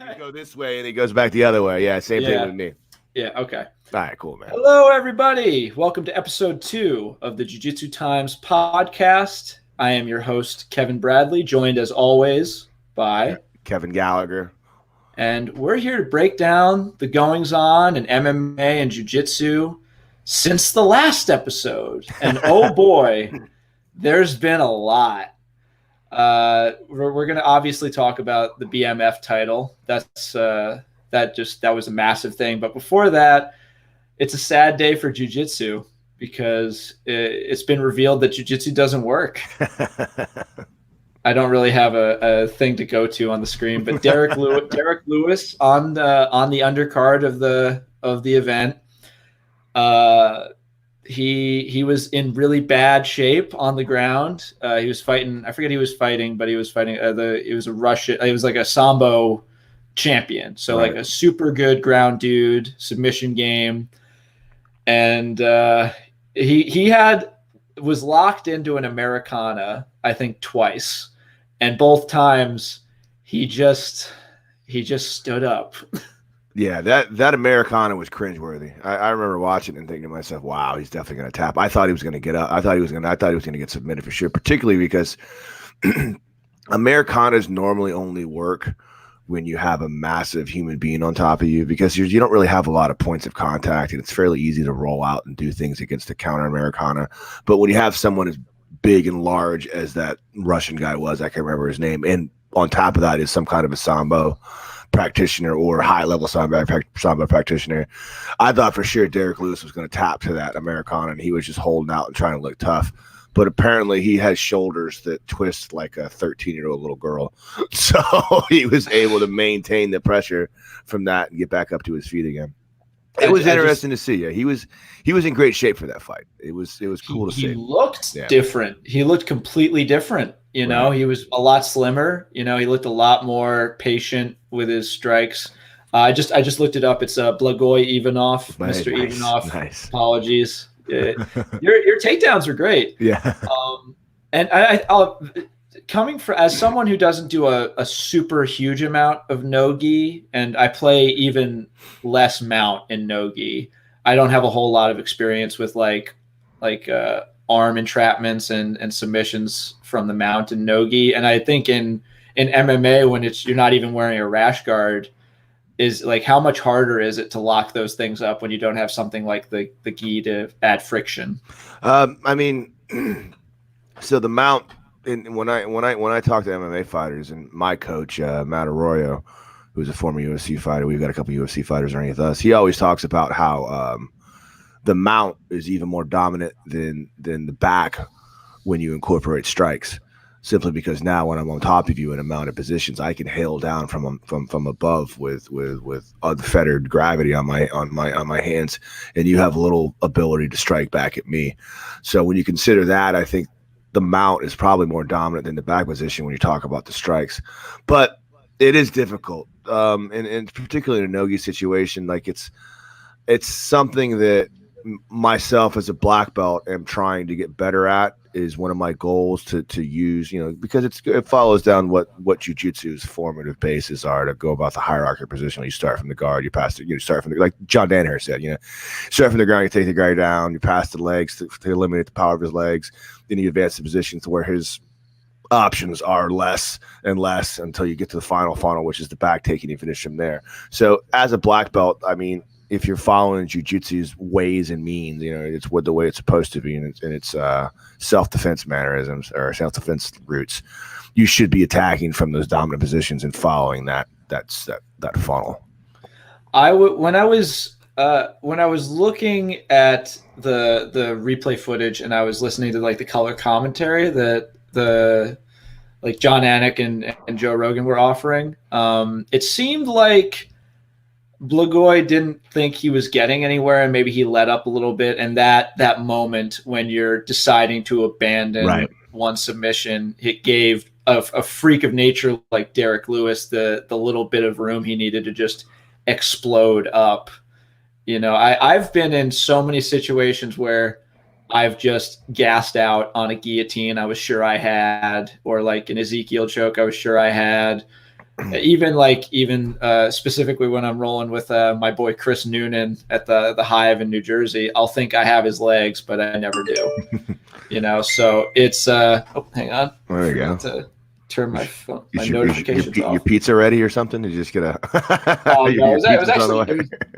You go this way and it goes back the other way. Yeah, same thing with me. Yeah, okay. All right, cool, man. Hello, everybody. Welcome to episode 2 of the Jiu-Jitsu Times podcast. I am your host, Kevin Bradley, joined as always by Kevin Gallagher. And we're here to break down the goings-on in MMA and Jiu-Jitsu since the last episode. And oh boy, there's been a lot. We're going to obviously talk about the BMF title. That was a massive thing. But before that, it's a sad day for Jiu-Jitsu because it's been revealed that Jiu-Jitsu doesn't work. I don't really have a thing to go to on the screen, but Derrick Lewis on the undercard of the event. He was in really bad shape on the ground. He was fighting. I forget who he was fighting, but he was fighting. It was a Russian. It was like a Sambo champion, so right. Like a super good ground dude, submission game, and he was locked into an Americana, I think twice, and both times he just stood up. Yeah, that Americana was cringeworthy. I remember watching it and thinking to myself, "Wow, he's definitely going to tap." I thought he was going to get up. I thought he was going to get submitted for sure. Particularly because Americanas normally only work when you have a massive human being on top of you, because you don't really have a lot of points of contact, and it's fairly easy to roll out and do things against the counter Americana. But when you have someone as big and large as that Russian guy was, I can't remember his name, and on top of that is some kind of a Sambo practitioner or high-level Sambo practitioner, I thought for sure Derrick Lewis was going to tap to that Americana, and he was just holding out and trying to look tough. But apparently he has shoulders that twist like a 13-year-old little girl. So he was able to maintain the pressure from that and get back up to his feet again. It was interesting to see. Yeah, he was in great shape for that fight. It was cool to see. He looked different. He looked completely different. You know, He was a lot slimmer. You know, he looked a lot more patient with his strikes. I just looked it up. It's Blagoy Ivanov, Mr. Ivanov. Nice. Apologies. Your takedowns are great. Yeah. And I'll coming from as someone who doesn't do a super huge amount of no-gi, and I play even less mount in no-gi. I don't have a whole lot of experience with like arm entrapments and submissions from the mount in no-gi. And I think in MMA, when you're not even wearing a rash guard, is like, how much harder is it to lock those things up when you don't have something like the gi to add friction? I mean, so the mount, when I talk to MMA fighters, and my coach Matt Arroyo, who's a former UFC fighter, we've got a couple UFC fighters underneath us, he always talks about how the mount is even more dominant than the back when you incorporate strikes. Simply because now when I'm on top of you in a mounted positions, I can hail down from above with unfettered gravity on my hands, and you have a little ability to strike back at me. So when you consider that, I think the mount is probably more dominant than the back position when you talk about the strikes. But it is difficult, and particularly in a no-gi situation, like it's something that myself as a black belt am trying to get better at. Is one of my goals to use, because it follows down what Jiu-Jitsu's formative bases are, to go about the hierarchy position. You start from the guard, you pass it, start from like John Danaher said, start from the ground, you take the guy down, you pass the legs to eliminate the power of his legs, then you advance the position to where his options are less and less until you get to the final funnel, which is the back taking and finish from there. So as a black belt, I mean, if you're following Jiu-Jitsu's ways and means, it's the way it's supposed to be, and it's self-defense mannerisms or self-defense roots, you should be attacking from those dominant positions and following that funnel. When I was looking at the replay footage and I was listening to like the color commentary that the like John Anik and Joe Rogan were offering, it seemed like Blagoy didn't think he was getting anywhere, and maybe he let up a little bit. And that moment when you're deciding to abandon one submission, it gave a freak of nature like Derrick Lewis the little bit of room he needed to just explode up. I've been in so many situations where I've just gassed out on a guillotine I was sure I had, or like an Ezekiel choke I was sure I had. even specifically when I'm rolling with my boy Chris Noonan at the Hive in New Jersey, I'll think I have his legs, but I never do. So it's hang on. There you go. To turn my phone, my Is notifications off. Your pizza ready or something? Did you just get a? Oh no,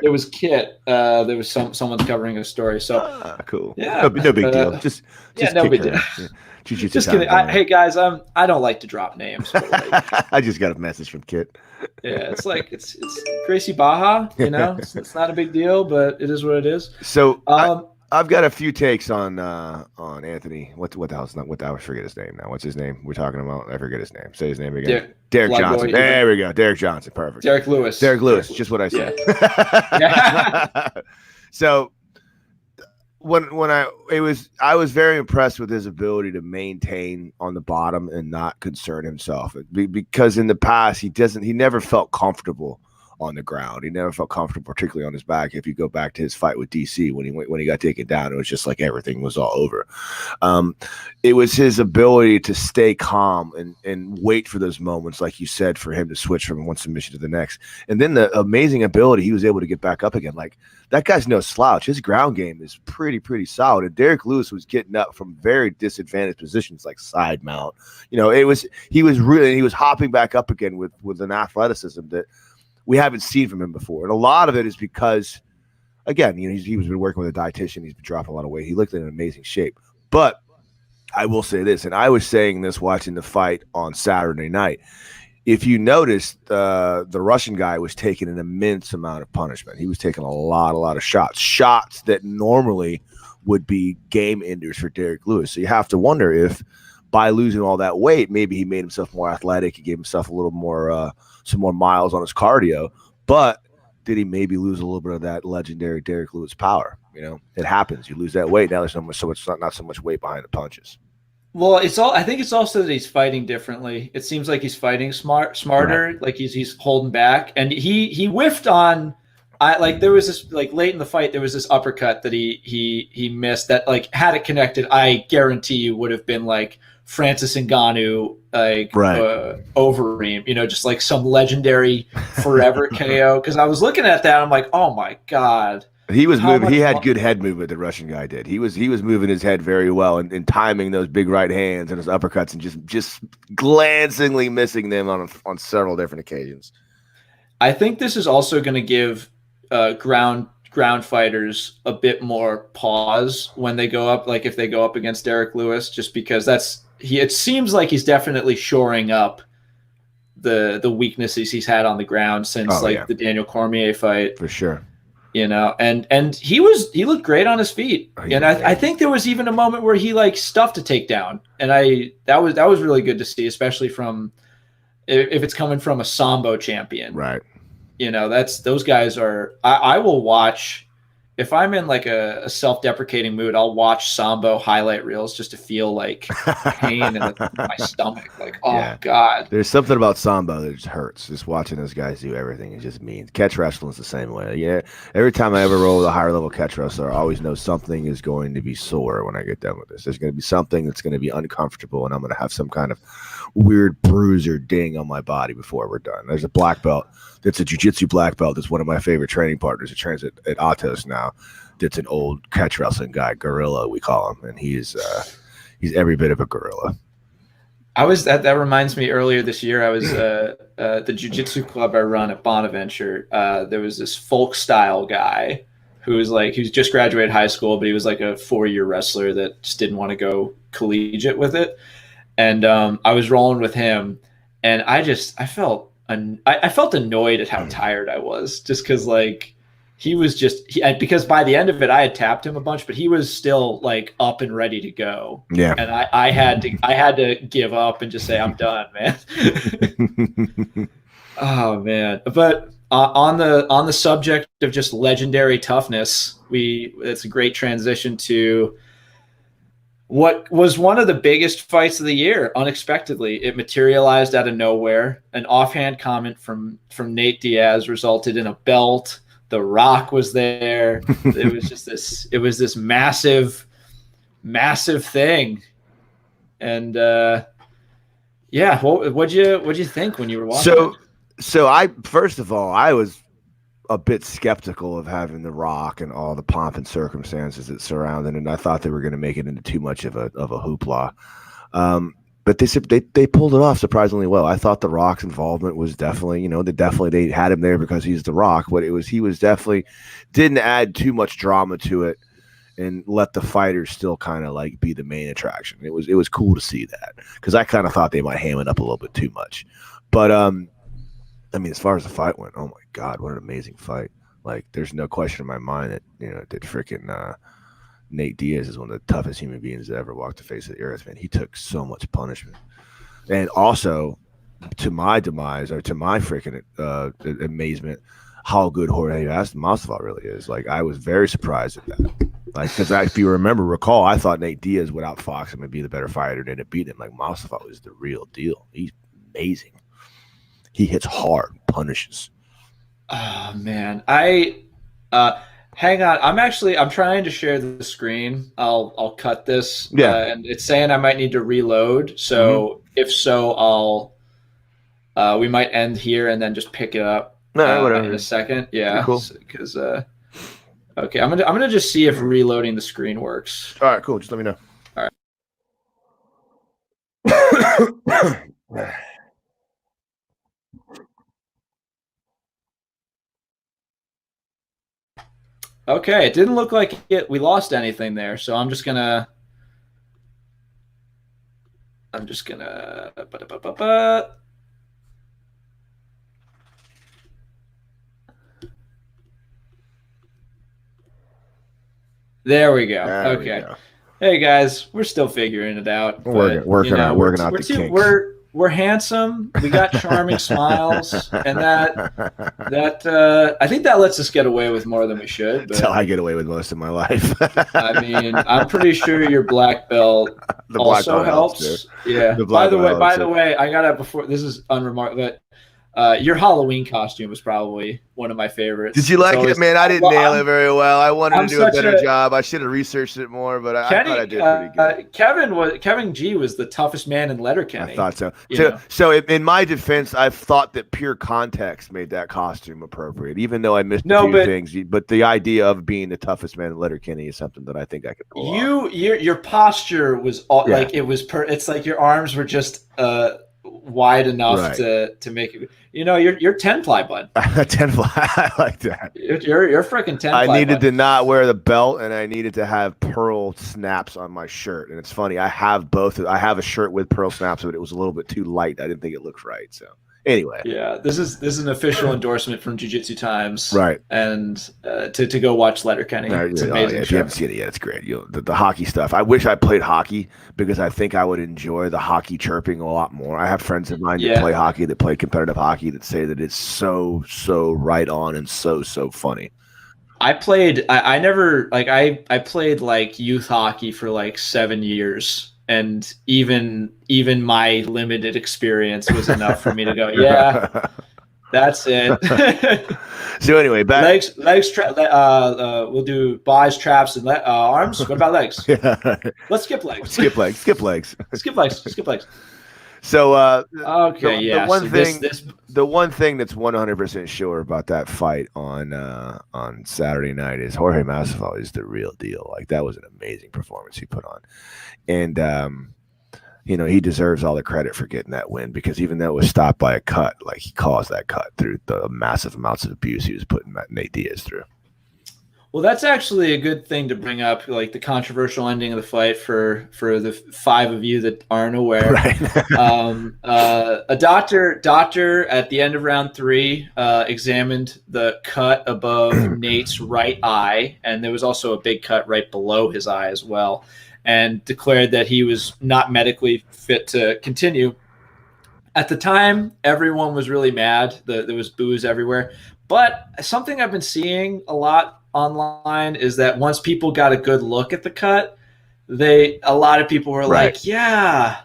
it was Kit. There was someone's covering a story. So cool. Yeah, no big deal. Just no big deal. Yeah. Jiu-Jitsu just kidding. Hey guys, I don't like to drop names. But I just got a message from Kit. Yeah, it's Gracie Baja. It's not a big deal, but it is what it is. So I've got a few takes on Anthony. What the hell's not? I forget his name now. What's his name? We're talking about. I forget his name. Say his name again. Derrick Johnson. There we go. Derrick Johnson. Perfect. Derrick Lewis. Just what I said. Yeah. So I was very impressed with his ability to maintain on the bottom and not concern himself, because in the past he never felt comfortable on the ground. He never felt comfortable, particularly on his back. If you go back to his fight with DC, when he got taken down, it was just like everything was all over. It was his ability to stay calm and wait for those moments, like you said, for him to switch from one submission to the next. And then the amazing ability, he was able to get back up again. Like, that guy's no slouch. His ground game is pretty solid. And Derrick Lewis was getting up from very disadvantaged positions, like side mount. He was hopping back up again with an athleticism that we haven't seen from him before. And a lot of it is because, again, he was been working with a dietitian. He's been dropping a lot of weight. He looked in amazing shape. But I will say this, and I was saying this watching the fight on Saturday night. If you noticed, the Russian guy was taking an immense amount of punishment. He was taking a lot of shots that normally would be game enders for Derrick Lewis. So you have to wonder if by losing all that weight, maybe he made himself more athletic. He gave himself a little more, some more miles on his cardio. But did he maybe lose a little bit of that legendary Derrick Lewis power? It happens. You lose that weight. Now there's not so much weight behind the punches. Well, I think it's also that he's fighting differently. It seems like he's fighting smarter, right. Like he's holding back, and he whiffed on. There was this late in the fight, there was this uppercut that he missed that had it connected, I guarantee you would have been like Francis Ngannou Overeem, just like some legendary forever KO. Because I was looking at that, I'm like, oh my god. He was moving. He had good head movement. The Russian guy did. He was moving his head very well and timing those big right hands and his uppercuts and just glancingly missing them on several different occasions. I think this is also going to give ground fighters a bit more pause when they go up. Like if they go up against Derrick Lewis, just because it seems like he's definitely shoring up the weaknesses he's had on the ground since the Daniel Cormier fight. For sure. And he looked great on his feet. And I think there was even a moment where he stuffed a takedown. And that was really good to see, especially from if it's coming from a Sambo champion. Right. Those guys are I will watch if I'm in a self-deprecating mood, I'll watch Sambo highlight reels just to feel pain in my stomach. God. There's something about Sambo that just hurts. Just watching those guys do everything is just mean. Catch wrestling is the same way. Yeah. Every time I ever roll with a higher level catch wrestler, I always know something is going to be sore when I get done with this. There's going to be something that's going to be uncomfortable, and I'm going to have some kind of weird bruise or ding on my body before we're done. There's a black belt that's a jiu-jitsu black belt that's one of my favorite training partners. He trains at Atos now. That's an old catch wrestling guy, Gorilla, we call him, and he's every bit of a gorilla. That reminds me. Earlier this year, I was the jiu-jitsu club I run at Bonaventure. There was this folk style guy who was he was just graduated high school, but he was a 4-year wrestler that just didn't want to go collegiate with it. And I was rolling with him, and I felt annoyed at how tired I was, just because he was because by the end of it I had tapped him a bunch, but he was still up and ready to go. Yeah. And I had to give up and just say, I'm done, man. Oh man. But on the subject of just legendary toughness, it's a great transition to what was one of the biggest fights of the year. Unexpectedly, it materialized out of nowhere. An offhand comment from Nate Diaz resulted in a belt. The Rock was there. It was just this massive thing. And what'd you think when you were watching? So So first of all, I was a bit skeptical of having The Rock and all the pomp and circumstances that surrounded it, and I thought they were going to make it into too much of a hoopla. But they pulled it off surprisingly well. I thought The Rock's involvement was definitely, they had him there because he's The Rock, but he was definitely didn't add too much drama to it and let the fighters still kind of like be the main attraction. It was cool to see that, because I kind of thought they might ham it up a little bit too much. But I mean, as far as the fight went, oh my God, what an amazing fight! Like, there's no question in my mind that that freaking Nate Diaz is one of the toughest human beings that ever walked the face of the earth. Man, he took so much punishment, and also to my demise, or to my freaking amazement, how good Jorge Masvidal really is. Like, I was very surprised at that. Like, because if you recall, I thought Nate Diaz would outfox him and be the better fighter, and it beat him. Like, Masvidal is the real deal. He's amazing. He hits hard, punishes. Oh man, hang on. I'm trying to share the screen. I'll cut this. Yeah, and it's saying I might need to reload. So if so, we might end here and then just pick it up in a second. Yeah, cool. Because okay, I'm gonna just see if reloading the screen works. All right, cool. Just let me know. All right. Okay, it didn't look like we lost anything there, so I'm just gonna. There we go. Okay. Hey guys, we're still figuring it out. Working out the kinks. We're handsome. We got charming smiles, and that I think that lets us get away with more than we should. That's how I get away with most of my life. I mean, I'm pretty sure your black belt also helps. Yeah. By the way, I gotta before this is unremarkable, but your Halloween costume was probably one of my favorites. Did you like it, man? I didn't nail it very well. I wanted to do a better job. I should have researched it more, but I thought I did pretty good. Kevin G was the toughest man in Letterkenny. I thought so. So in my defense, I've thought that pure context made that costume appropriate, even though I missed a few things. But the idea of being the toughest man in Letterkenny is something that I think I could pull off. Your posture was like it was. It's like your arms were just wide enough to make it. You're 10-ply, bud. 10-ply. I like that. You're freaking 10-ply. I needed to not wear the belt, and I needed to have pearl snaps on my shirt. And it's funny, I have both. I have a shirt with pearl snaps, but it was a little bit too light. I didn't think it looked right. So anyway, yeah, this is an official endorsement from Jiu-Jitsu Times, right? And to go watch Letterkenny. It's amazing. If you haven't seen it yet, it's great. The hockey stuff. I wish I played hockey, because I think I would enjoy the hockey chirping a lot more. I have friends of mine that play hockey, that play competitive hockey, that say that it's so right on and so funny. I played like youth hockey for like 7 years. And even my limited experience was enough for me to go, yeah, that's it. So anyway, back legs. We'll do buys, traps, and arms. What about legs? Yeah. Let's skip legs. Skip legs. Skip legs. So okay, the one thing that's 100% sure about that fight on Saturday night is Jorge Masvidal is the real deal. Like, that was an amazing performance he put on, and he deserves all the credit for getting that win, because even though it was stopped by a cut, like, he caused that cut through the massive amounts of abuse he was putting Nate Diaz through. Well, that's actually a good thing to bring up, like the controversial ending of the fight for the 5 of you that aren't aware. Right. A doctor at the end of round 3 examined the cut above Nate's right eye, and there was also a big cut right below his eye as well, and declared that he was not medically fit to continue. At the time, everyone was really mad. There was boos everywhere. But something I've been seeing a lot online is that once people got a good look at the cut, a lot of people were like, yeah,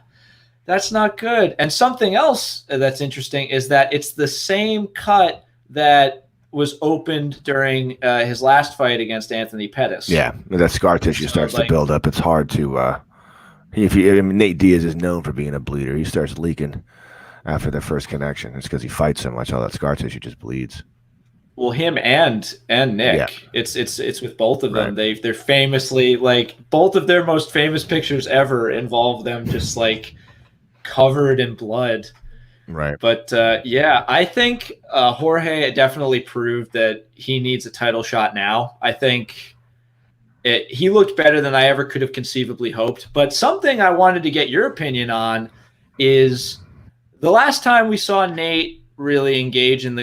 that's not good. And something else that's interesting is that it's the same cut that was opened during his last fight against Anthony Pettis. Yeah, that scar tissue starts to build up. It's hard to Nate Diaz is known for being a bleeder. He starts leaking. after their first connection. It's because he fights so much, all that scar tissue just bleeds. Well, him and Nick, Yeah. it's with both of them. Right. They're famously like both of their most famous pictures ever involve them just like covered in blood. Right. But yeah, I think Jorge definitely proved that he needs a title shot now. I think he looked better than I ever could have conceivably hoped. But something I wanted to get your opinion on is the last time we saw Nate really engage in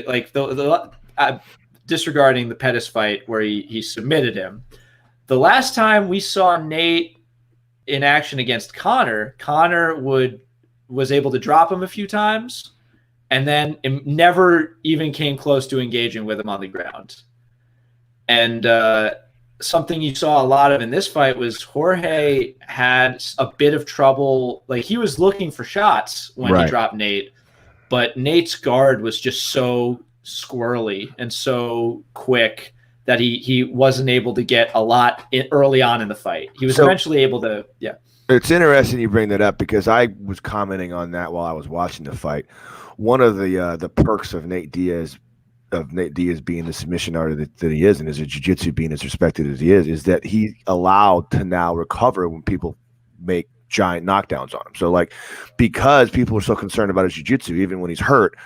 disregarding the Pettis fight where he submitted him. The last time we saw Nate in action against Conor was able to drop him a few times, and then it never even came close to engaging with him on the ground. And something you saw a lot of in this fight was Jorge had a bit of trouble. Like he was looking for shots when he dropped Nate, but Nate's guard was just so squirrely and so quick that he wasn't able to get a lot early on in the fight. He was eventually able to, yeah. It's interesting you bring that up because I was commenting on that while I was watching the fight. One of the perks of Nate Diaz being the submission artist that he is, and as a jiu-jitsu being as respected as he is that he allowed to now recover when people make giant knockdowns on him. So like, because people are so concerned about his jiu-jitsu, even when he's hurt,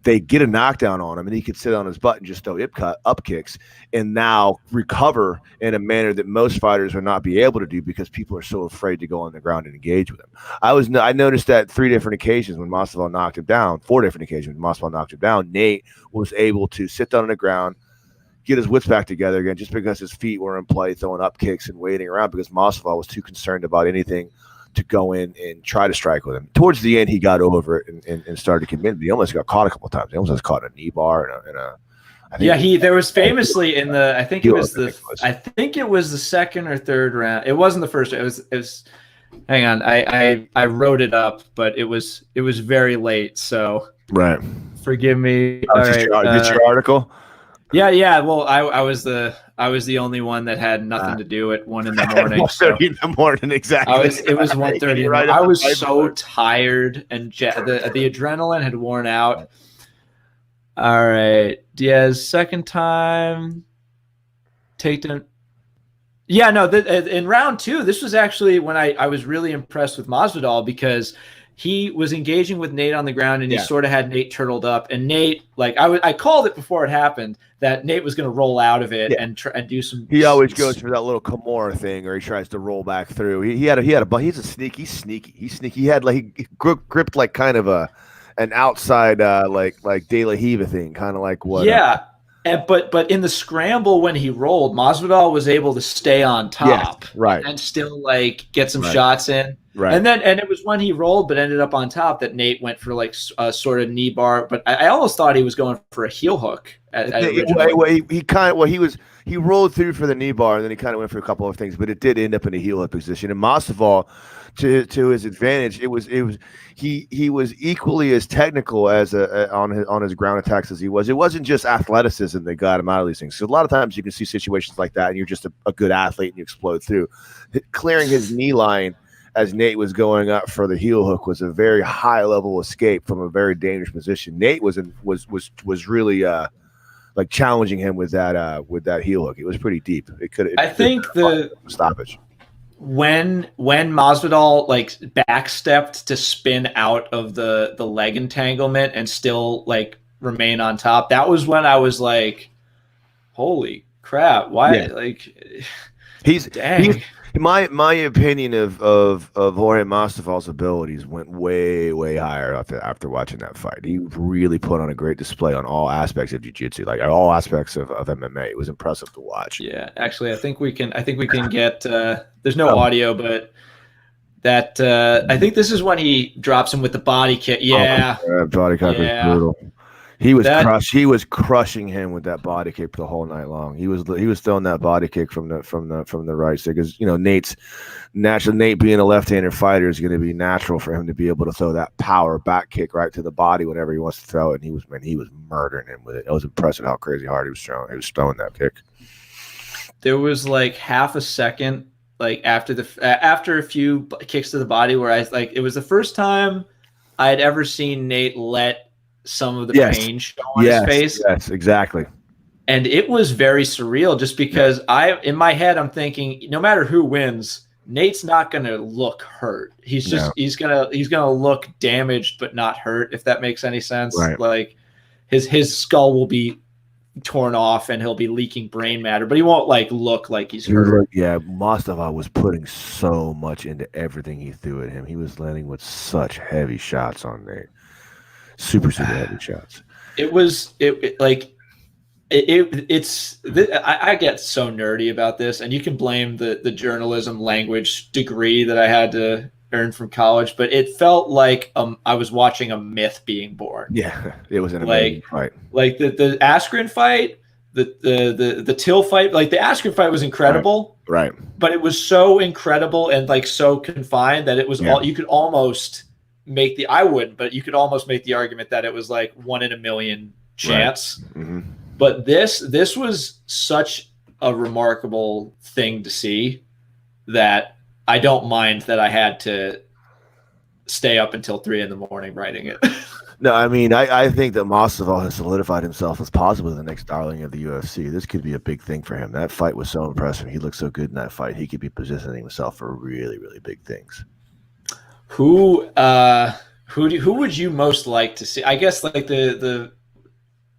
they get a knockdown on him and he could sit on his butt and just throw up kicks and now recover in a manner that most fighters would not be able to do because people are so afraid to go on the ground and engage with him. I noticed that 3 different occasions when Masvidal knocked him down, 4 different occasions when Masvidal knocked him down, Nate was able to sit down on the ground, get his wits back together again, just because his feet were in play, throwing up kicks and waiting around because Masvidal was too concerned about anything to go in and try to strike with him. Towards the end, he got over it and started to commit. He almost got caught a couple of times. He almost got caught in a knee bar there was famously in the I think it was the second or third round. It wasn't the first. It was hang on. I wrote it up, but it was very late. So right. Forgive me. All right. Did your article? Yeah. Well, I was the only one that had nothing to do at 1 in the morning. 1:30 in the morning, exactly. It was 1:30. Right, I was so tired and the adrenaline had worn out. All right, Diaz, second time takedown. Yeah, no. In round 2, this was actually when I was really impressed with Masvidal because he was engaging with Nate on the ground and he sort of had Nate turtled up. And Nate, like I called it before it happened that Nate was going to roll out of it and do some. He always goes for that little Kimura thing, or he tries to roll back through. He's sneaky. He had he gripped like kind of an outside like De La Hiva thing, kind of like what. Yeah. But in the scramble when he rolled, Masvidal was able to stay on top, and still like get some shots in, and it was when he rolled but ended up on top that Nate went for like a sort of knee bar. But I almost thought he was going for a heel hook. He rolled through for the knee bar and then he kind of went for a couple of things, but it did end up in a heel hook position. And Masvidal, to his advantage, he was equally as technical as on his ground attacks as he was. It wasn't just athleticism that got him out of these things. So a lot of times you can see situations like that and you're just a good athlete and you explode through. Clearing his knee line as Nate was going up for the heel hook was a very high level escape from a very dangerous position. Nate was really like challenging him with that heel hook. It was pretty deep. I think the stoppage. When Masvidal like backstepped to spin out of the leg entanglement and still like remain on top, that was when I was like, holy crap, why he's my opinion of Jorge Masvidal's abilities went way higher after watching that fight. He really put on a great display on all aspects of jiu-jitsu, like all aspects of MMA. It was impressive to watch. Yeah, actually, I think we can get. There's no audio, but that I think this is when he drops him with the body kick. Yeah, body kick was brutal. He was crushing him with that body kick the whole night long. He was throwing that body kick from the right side because Nate being a left-handed fighter is going to be natural for him to be able to throw that power back kick right to the body whenever he wants to throw it. And he was murdering him with it. It was impressive how crazy hard he was throwing that kick. There was like half a second like after a few kicks to the body where it was the first time I had ever seen Nate let some of the Yes. pain show on his face. Yes, exactly. And it was very surreal just because in my head, I'm thinking, no matter who wins, Nate's not going to look hurt. He's going to look damaged, but not hurt, if that makes any sense. Right. Like his skull will be torn off and he'll be leaking brain matter, but he won't like look like he's hurt. Yeah, Masvidal was putting so much into everything he threw at him. He was landing with such heavy shots on Nate. Super heavy shots. I get so nerdy about this, and you can blame the journalism language degree that I had to earn from college, but it felt like I was watching a myth being born. Yeah, it was an amazing fight. Like the Askren fight, the Till fight, like the Askren fight was incredible. Right. But it was so incredible and like so confined that it was all you could almost make the you could almost make the argument that it was like 1 in a million chance. Right. Mm-hmm. But this was such a remarkable thing to see that I don't mind that I had to stay up until 3 a.m. writing it. No, I mean, I think that Masvidal has solidified himself as possibly the next darling of the UFC. This could be a big thing for him. That fight was so impressive. He looked so good in that fight. He could be positioning himself for really, really big things. Who would you most like to see? I guess like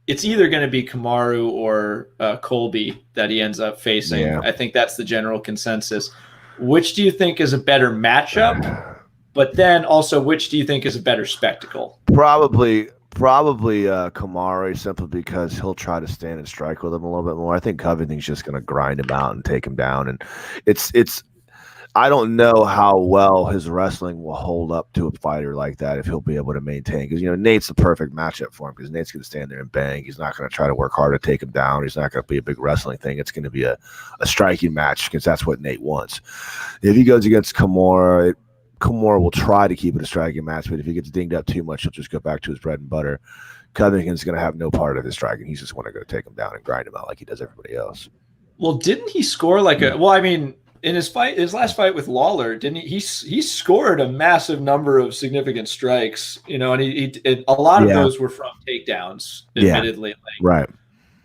it's either going to be Kamaru or Colby that he ends up facing. Yeah. I think that's the general consensus. Which do you think is a better matchup? But then also, which do you think is a better spectacle? Probably Kamaru, simply because he'll try to stand and strike with him a little bit more. I think Covington's just going to grind him out and take him down. And it's I don't know how well his wrestling will hold up to a fighter like that, if he'll be able to maintain. Because, Nate's the perfect matchup for him, because Nate's going to stand there and bang. He's not going to try to work hard to take him down. He's not going to be a big wrestling thing. It's going to be a striking match, because that's what Nate wants. If he goes against Kamaru will try to keep it a striking match, but if he gets dinged up too much, he'll just go back to his bread and butter. Covington's going to have no part of his striking. He's just want to go take him down and grind him out like he does everybody else. Well, didn't he score in his last fight with Lawler, didn't he scored a massive number of significant strikes, and a lot of those were from takedowns, admittedly. Right.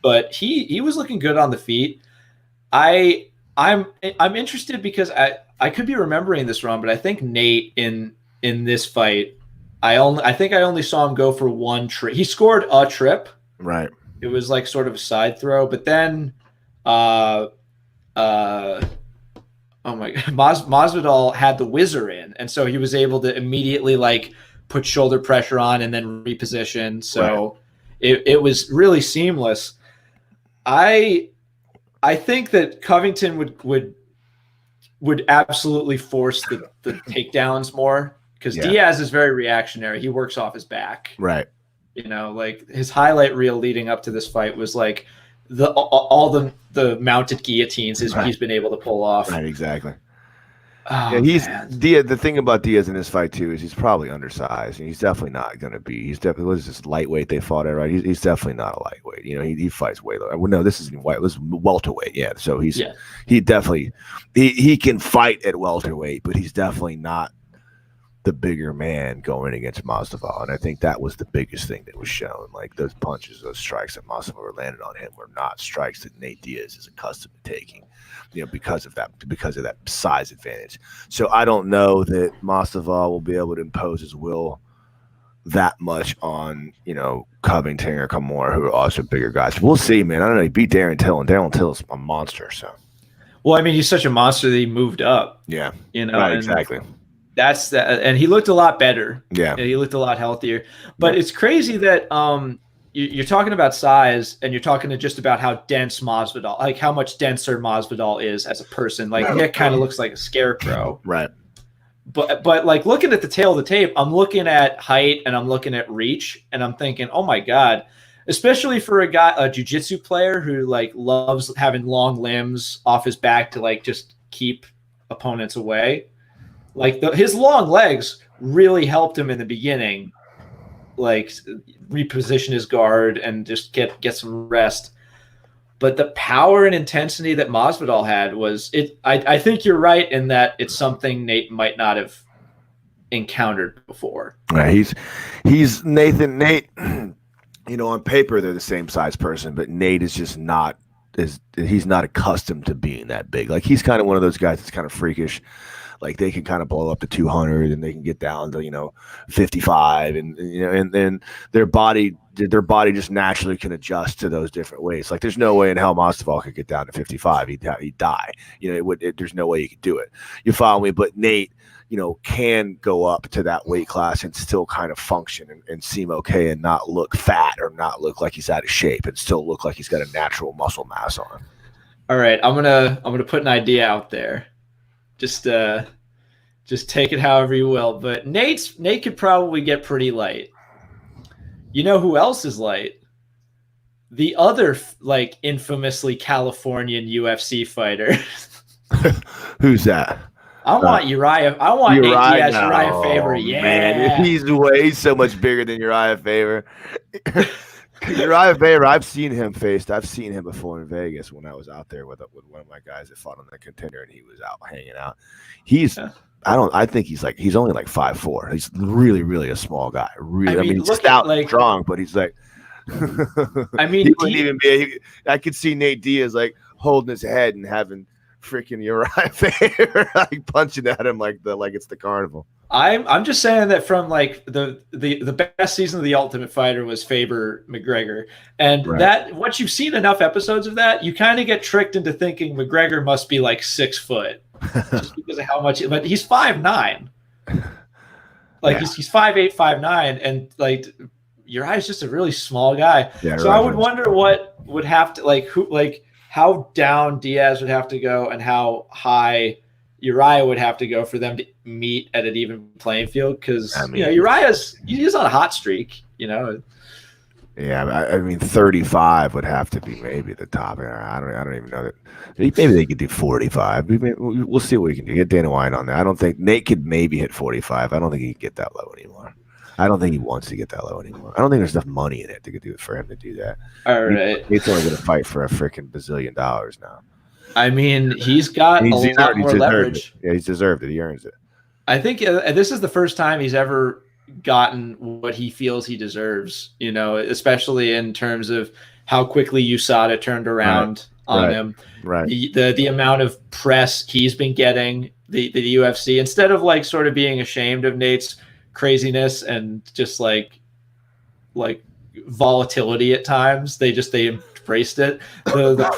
But he was looking good on the feet. I'm interested because I could be remembering this wrong, but I think Nate in this fight, I think I only saw him go for one trip. He scored a trip. Right. It was like sort of a side throw, but then oh my God, Masvidal had the whizzer in, and so he was able to immediately like put shoulder pressure on and then reposition. So it was really seamless. I think that Covington would absolutely force the takedowns more, because Diaz is very reactionary. He works off his back. Right. Like his highlight reel leading up to this fight was like all the mounted guillotines he's been able to pull off. Right, exactly. Oh, Diaz. The thing about Diaz in this fight too is he's probably undersized, and he's definitely not going to be. He's definitely, what is this, lightweight they fought at, right? He's definitely not a lightweight. He fights way lower. Well, no, this isn't white. This is welterweight. Yeah, so he definitely he can fight at welterweight, but he's definitely not the bigger man going against Masvidal. And I think that was the biggest thing that was shown. Like those punches, those strikes that Masvidal were landed on him were not strikes that Nate Diaz is accustomed to taking, because of that size advantage. So I don't know that Masvidal will be able to impose his will that much on, Covington or Kamaru, who are also bigger guys. We'll see, man. I don't know. He beat Darren Till, and Darren Till is a monster. So, well, I mean, he's such a monster that he moved up. Yeah, right, exactly. That's that, and he looked a lot better. Yeah, and he looked a lot healthier. But it's crazy that you're talking about size, and you're talking just about how dense Masvidal, like how much denser Masvidal is as a person. Like Nick kind of looks like a scarecrow, right? But like looking at the tail of the tape, I'm looking at height and I'm looking at reach, and I'm thinking, oh my God, especially for a jiu-jitsu player who like loves having long limbs off his back to like just keep opponents away. Like his long legs really helped him in the beginning, like reposition his guard and just get some rest. But the power and intensity that Masvidal had was it. I think you're right in that it's something Nate might not have encountered before. Right. He's Nate. On paper they're the same size person, but Nate is just not he's not accustomed to being that big. Like he's kind of one of those guys that's kind of freakish. Like they can kind of blow up to 200 and they can get down to 55 and then their body just naturally can adjust to those different weights. Like there's no way in hell Masvidal could get down to 55. He'd die. There's no way he could do it. You follow me? But Nate, can go up to that weight class and still kind of function and seem okay and not look fat or not look like he's out of shape and still look like he's got a natural muscle mass on him. All right, I'm gonna put an idea out there. Just take it however you will. But Nate could probably get pretty light. You know who else is light? The other infamously Californian UFC fighter. Who's that? I want Uriah. I want Nate Diaz, Uriah Faber. Yeah, man, he's way so much bigger than Uriah Faber. Uriah Faber, I've seen him before in Vegas when I was out there with one of my guys that fought on the Contender, and he was out hanging out. I think he's only like 5'4". He's really, really a small guy. Really, he's stout, strong, but he's like. He wouldn't even be. I could see Nate Diaz holding his head and having freaking Uriah Faber punching at him like it's the carnival. I'm just saying that from the best season of The Ultimate Fighter was Faber McGregor, and that once you've seen enough episodes of that, you kind of get tricked into thinking McGregor must be 6 foot just because of how much. But he's 5'9". He's 5'8", 5'9", and Uriah's just a really small guy. Yeah, so I would wonder what would have to how down Diaz would have to go and how high Uriah would have to go for them to meet at an even playing field, because he's on a hot streak. Yeah, 35 would have to be maybe the top. I don't even know that. Maybe they could do 45. We'll see what we can do. Get Dana White on there. I don't think Nate could maybe hit 45. I don't think he could get that low anymore. I don't think he wants to get that low anymore. I don't think there's enough money in it for him to do that. All right, He's only going to fight for a freaking bazillion dollars now. He's got a lot more leverage. Yeah, he's deserved it. He earns it. I think this is the first time he's ever gotten what he feels he deserves, especially in terms of how quickly USADA turned around on him. Right. The amount of press he's been getting, the UFC, instead of sort of being ashamed of Nate's craziness and just volatility at times, they embraced it. The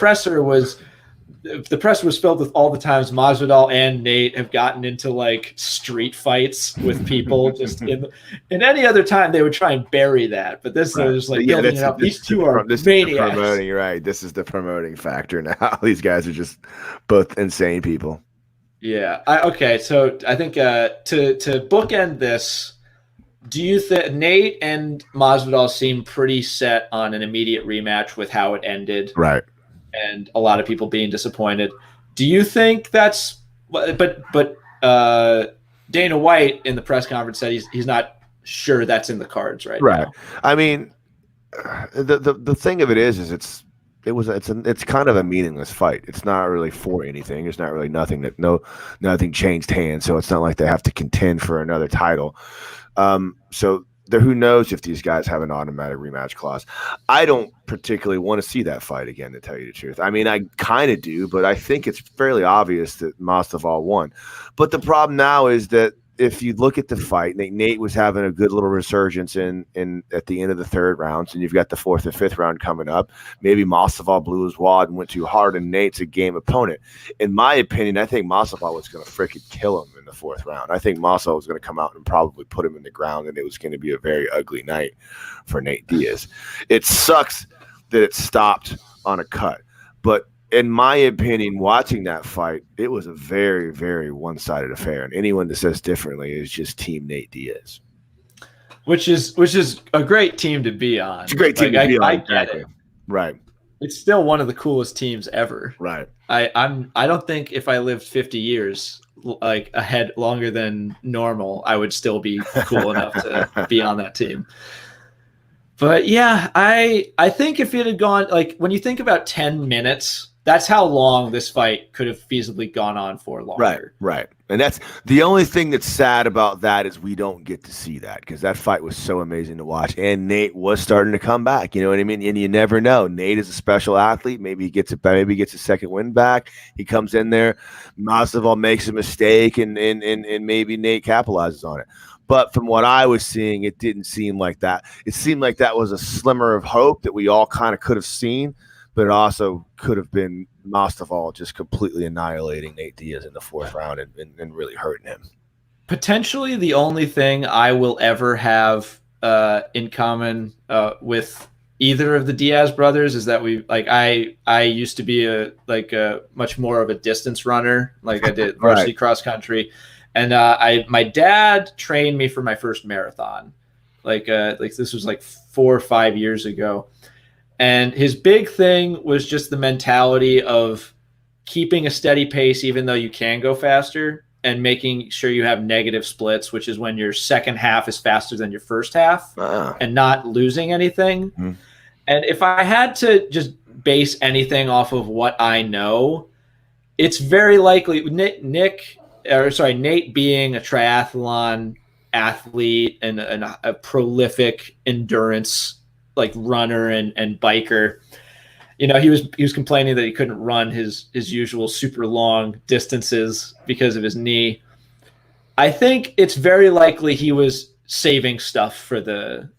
press was filled with all the times Masvidal and Nate have gotten into street fights with people. Just in any other time they would try and bury that, but this is building it up. These two are maniacs. Promoting, right? This is the promoting factor now. These guys are just both insane people. Yeah. Okay. So I think to bookend this, do you think Nate and Masvidal seem pretty set on an immediate rematch with how it ended? Right. And a lot of people being disappointed. Do you think that's? But Dana White in the press conference said he's not sure that's in the cards right now. I mean, the thing of it is it's kind of a meaningless fight. It's not really for anything. There's not really nothing changed hands. So it's not like they have to contend for another title. So who knows if these guys have an automatic rematch clause. I don't particularly want to see that fight again, to tell you the truth. I mean, I kind of do, but I think it's fairly obvious that Masvidal won. But the problem now is that if you look at the fight, Nate was having a good little resurgence in at the end of the third rounds, and you've got the fourth and fifth round coming up. Maybe Masvidal blew his wad and went too hard, and Nate's a game opponent. In my opinion, I think Masvidal was going to freaking kill him in the fourth round. I think Masvidal was going to come out and probably put him in the ground, and it was going to be a very ugly night for Nate Diaz. It sucks that it stopped on a cut, but in my opinion, watching that fight, it was a very, very one-sided affair. And anyone that says differently is just Team Nate Diaz. Which is a great team to be on. It's a great team to be on. I get it. Right. It's still one of the coolest teams ever. Right. I don't think if I lived 50 years ahead longer than normal, I would still be cool enough to be on that team. But yeah, I think if it had gone when you think about 10 minutes, that's how long this fight could have feasibly gone on for longer. Right. And that's the only thing that's sad about that is we don't get to see that because that fight was so amazing to watch. And Nate was starting to come back. You know what I mean? And you never know. Nate is a special athlete. Maybe he gets it back. Maybe he gets a second win back. He comes in there. Masvidal makes a mistake, and maybe Nate capitalizes on it. But from what I was seeing, it didn't seem like that. It seemed like that was a slimmer of hope that we all kind of could have seen. But it also could have been Masvidal just completely annihilating Nate Diaz in the fourth round and really hurting him. Potentially the only thing I will ever have in common with either of the Diaz brothers is that I used to be a much more of a distance runner. Like I did varsity cross country, and my dad trained me for my first marathon. Like this was like 4 or 5 years ago. And his big thing was just the mentality of keeping a steady pace, even though you can go faster, and making sure you have negative splits, which is when your second half is faster than your first half and not losing anything. Mm-hmm. And if I had to just base anything off of what I know, it's very likely Nate being a triathlon athlete and a prolific endurance like runner and biker, he was complaining that he couldn't run his usual super long distances because of his knee. I think it's very likely he was saving stuff for the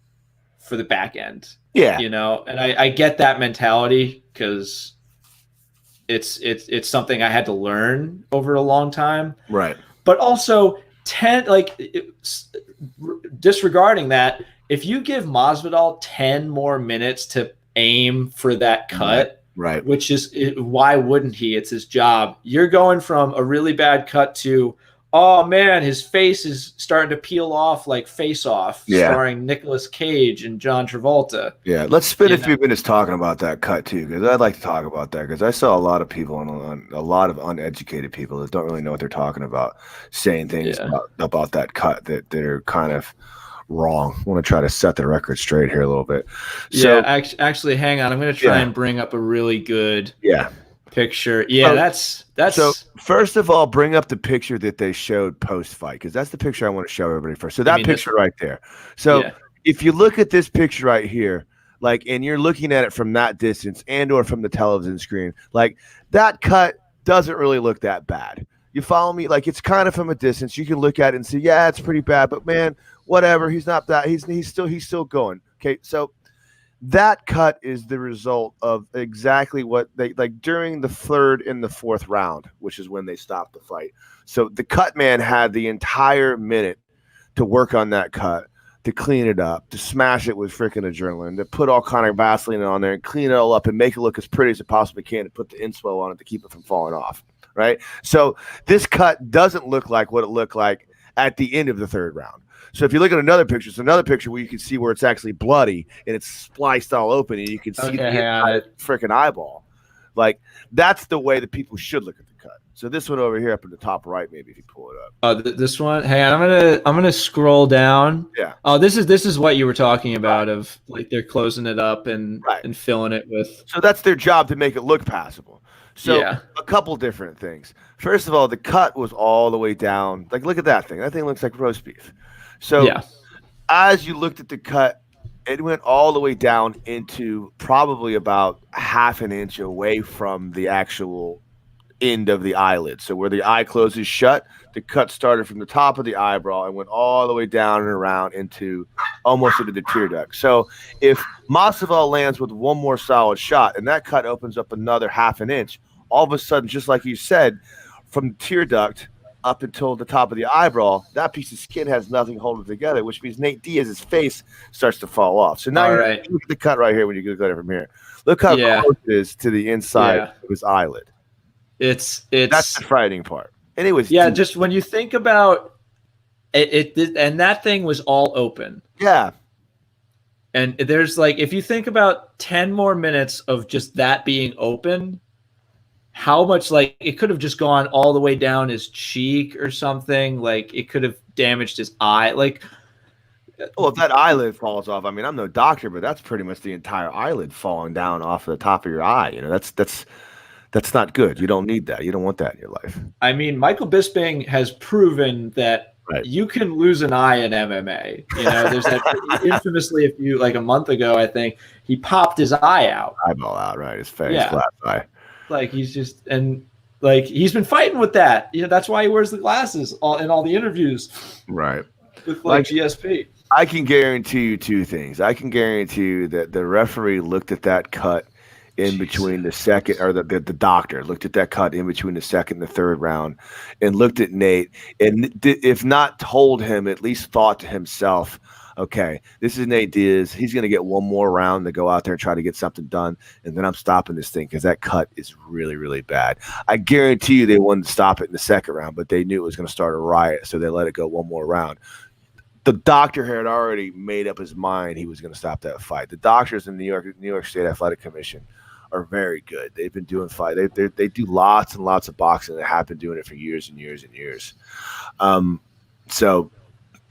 back end. Yeah. And I get that mentality because it's something I had to learn over a long time. Right. But also disregarding that, if you give Masvidal 10 more minutes to aim for that cut, right, which is why wouldn't he? It's his job. You're going from a really bad cut to, oh man, his face is starting to peel off like Face Off, starring Nicolas Cage and John Travolta. Yeah, let's spend a few minutes talking about that cut too, because I'd like to talk about that because I saw a lot of people and a lot of uneducated people that don't really know what they're talking about saying things about that cut that are kind of wrong. I want to try to set the record straight here a little bit. So, actually, hang on. I'm going to try and bring up a really good picture. That's so. First of all, bring up the picture that they showed post fight because that's the picture I want to show everybody first. So that picture right there. So if you look at this picture right here, and you're looking at it from that distance and or from the television screen, that cut doesn't really look that bad. You follow me? It's kind of from a distance. You can look at it and say, yeah, it's pretty bad, but man, whatever. He's not that. He's still going. Okay, so that cut is the result of exactly what they during the third and the fourth round, which is when they stopped the fight. So the cut man had the entire minute to work on that cut, to clean it up, to smash it with freaking adrenaline, to put all kind of Vaseline on there and clean it all up and make it look as pretty as it possibly can, to put the inspo on it to keep it from falling off. Right. So this cut doesn't look like what it looked like at the end of the third round. So if you look at another picture, it's another picture where you can see where it's actually bloody and it's spliced all open and you can see the freaking eyeball. That's the way that people should look at the cut. So this one over here up in the top right, maybe if you pull it up. This one. Hey, I'm gonna scroll down. Yeah. Oh, this is what you were talking about of they're closing it up and filling it with. So that's their job to make it look passable. So a couple different things. First of all, the cut was all the way down. Look at that thing. That thing looks like roast beef. So as you looked at the cut, it went all the way down into probably about half an inch away from the actual end of the eyelid. So where the eye closes shut, the cut started from the top of the eyebrow and went all the way down and around into almost into the tear duct. So if Masvidal lands with one more solid shot and that cut opens up another half an inch, all of a sudden, just like you said, from the tear duct up until the top of the eyebrow, that piece of skin has nothing holding it together, which means Nate Diaz's face starts to fall off. So now you look at the cut right here when you go from here. Look how close it is to the inside of his eyelid. It's that's the frightening part. Anyways, just when you think about it, and that thing was all open. Yeah. And there's if you think about 10 more minutes of just that being open, how much it could have just gone all the way down his cheek or something. It could have damaged his eye. Well, if that eyelid falls off, I mean, I'm no doctor, but that's pretty much the entire eyelid falling down off the top of your eye. That's not good. You don't need that. You don't want that in your life. I mean, Michael Bisping has proven that Right. you can lose an eye in MMA. You know, there's that infamously, if you like a month ago, I think he popped his eye out. Eyeball out, right? His face, Yeah. glass eye. Like he's just like he's been fighting with that. You know, that's why he wears the glasses in all the interviews. Right. With like GSP. I can guarantee you two things. I can guarantee you that the referee looked at that cut in between the second, or the doctor looked at that cut in between the second and the third round and looked at Nate, and if not told him, at least thought to himself, okay, this is Nate Diaz. He's going to get one more round to go out there and try to get something done, and then I'm stopping this thing because that cut is really, really bad. I guarantee you they wouldn't stop it in the second round, but they knew it was going to start a riot, so they let it go one more round. The doctor had already made up his mind he was going to stop that fight. The doctors in New York State Athletic Commission are very good. They've been doing fight. They do lots and lots of boxing. They have been doing it for years and years and years. So,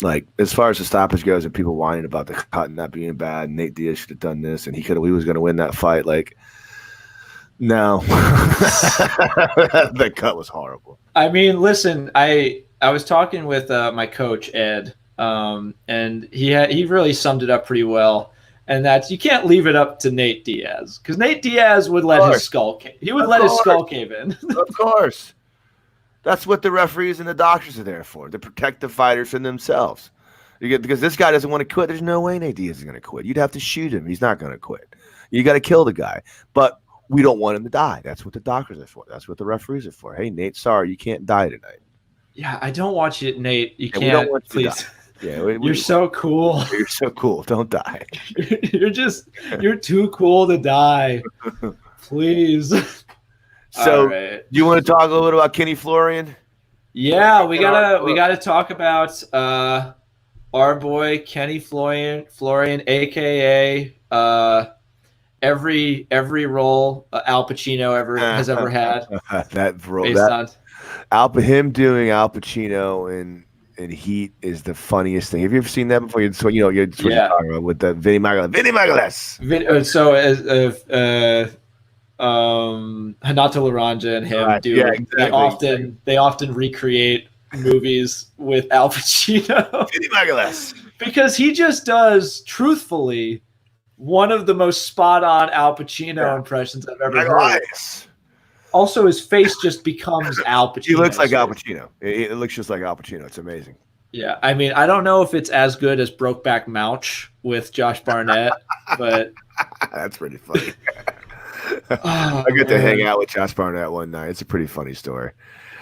like, as far as the stoppage goes, and people whining about the cut not being bad, Nate Diaz should have done this, and he was going to win that fight. Like, no, the cut was horrible. I mean, listen, I was talking with my coach Ed, and he really summed it up pretty well. And that's, you can't leave it up to Nate Diaz, because Nate Diaz would let his skull cave. He would let his skull cave in. Of course. That's what the referees and the doctors are there for, to protect the fighters from themselves. Because this guy doesn't want to quit. There's no way Nate Diaz is going to quit. You'd have to shoot him. He's not going to quit. You got to kill the guy. But we don't want him to die. That's what the doctors are for. That's what the referees are for. Hey, Nate, sorry, you can't die tonight. Yeah, I don't want you, Nate. You can't. We don't want you please. Yeah, you're so cool. You're so cool. Don't die. You're too cool to die. Please. So, do you want to talk a little bit about Kenny Florian? Yeah, we gotta talk about our boy Kenny Florian, aka every role Al Pacino has ever had. That role, him doing Al Pacino and Heat is the funniest thing. Have you ever seen that before? You're talking about with the Vinny Magalhaes. So as Hanato Laranja and him do. Yeah, exactly. They often recreate movies with Al Pacino. Vinny Magalhaes. Because he just does, truthfully, one of the most spot-on Al Pacino impressions I've ever heard. Also, his face just becomes Al Pacino. He looks like Al Pacino. It looks just like Al Pacino. It's amazing. Yeah, I mean, I don't know if it's as good as Brokeback Mouch with Josh Barnett, but that's pretty funny. I get to hang out with Josh Barnett one night. It's a pretty funny story.